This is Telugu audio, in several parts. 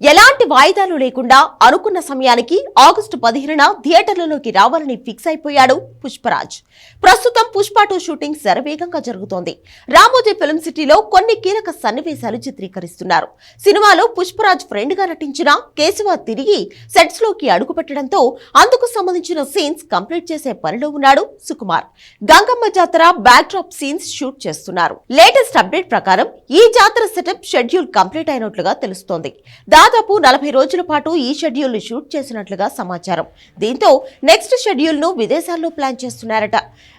ఎలాంటి వాయిదాలు లేకుండా అనుకున్న సమయానికి ఆగస్టు 15న థియేటర్లలోకి రావాలని ఫిక్స్ అయిపోయాడు పుష్పరాజ్. ప్రస్తుతం పుష్ప 2 షూటింగ్ శరవేగంగా జరుగుతోంది. రామోజీ ఫిల్మ్ సిటీలో కొన్ని కీలక సన్నివేశాలు చిత్రీకరిస్తున్నారు. సినిమాలో పుష్పరాజ్ ఫ్రెండ్ గా నటించిన కేశవ తిరిగి సెట్స్ లోకి అడుగుపెట్టడంతో అందుకు సంబంధించిన సీన్స్ కంప్లీట్ చేసే పనిలో ఉన్నాడు సుకుమార్. గంగమ్మ జాతర బ్యాక్ డ్రాప్ సీన్స్ షూట్ చేస్తున్నారు. లేటెస్ట్ అప్డేట్ ప్రకారం ఈ జాతర సెటప్ షెడ్యూల్ కంప్లీట్ అయినట్లుగా తెలుస్తోంది. దాదాపు 40 రోజుల పాటు ఈ షెడ్యూల్ ను షూట్ చేసినట్లుగా సమాచారం. దీంతో నెక్స్ట్ షెడ్యూల్ ను విదేశాల్లో ప్లాన్ చేస్తున్నారట.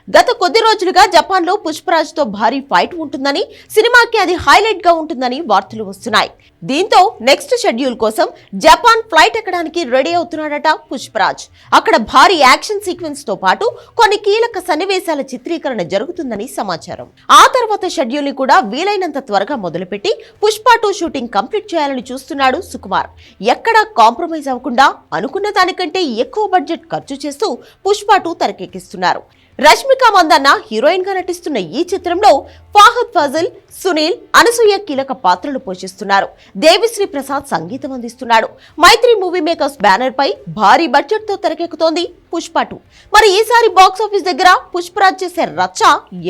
గత కొద్ది రోజులుగా జపాన్ లో పుష్పరాజ్ తో భారీ ఫైట్ ఉంటుందని, సినిమాకి అది హైలైట్ గా ఉంటుందని వార్తలు వస్తున్నాయి. దీంతో నెక్స్ట్ షెడ్యూల్ కోసం జపాన్ ఫ్లైట్ ఎక్కడానికి రెడీ అవుతున్నాడట పుష్పరాజ్. అక్కడ భారీ యాక్షన్ సీక్వెన్స్ తో పాటు కొన్ని కీలక సన్నివేశాల చిత్రీకరణ జరుగుతుందని సమాచారం. ఆ తర్వాత షెడ్యూల్ ని కూడా వీలైనంత త్వరగా మొదలుపెట్టి పుష్ప 2 షూటింగ్ కంప్లీట్ చేయాలని చూస్తున్నాడు సుకుమార్. ఎక్కడా కాంప్రమైజ్ అవ్వకుండా అనుకున్న దానికంటే ఎక్కువ బడ్జెట్ ఖర్చు చేస్తూ పుష్ప 2 తెరకెక్కిస్తున్నారు. రష్మిక మందన్న హీరోయిన్ గా నటిస్తున్న ఈ చిత్రంలో ఫాహద్ ఫాజిల్, సునీల్, అనసూయ కీలక పాత్రలు పోషిస్తున్నారు. దేవిశ్రీ ప్రసాద్ సంగీతం అందిస్తున్నాడు. మైత్రి మూవీ మేకర్స్ బ్యానర్ పై భారీ బడ్జెట్ తో తెరకెక్కుతోంది పుష్ప 2. మరి ఈసారి బాక్స్ ఆఫీస్ దగ్గర పుష్పరాజ్ చేసే రచ్చ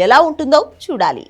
ఎలా ఉంటుందో చూడాలి.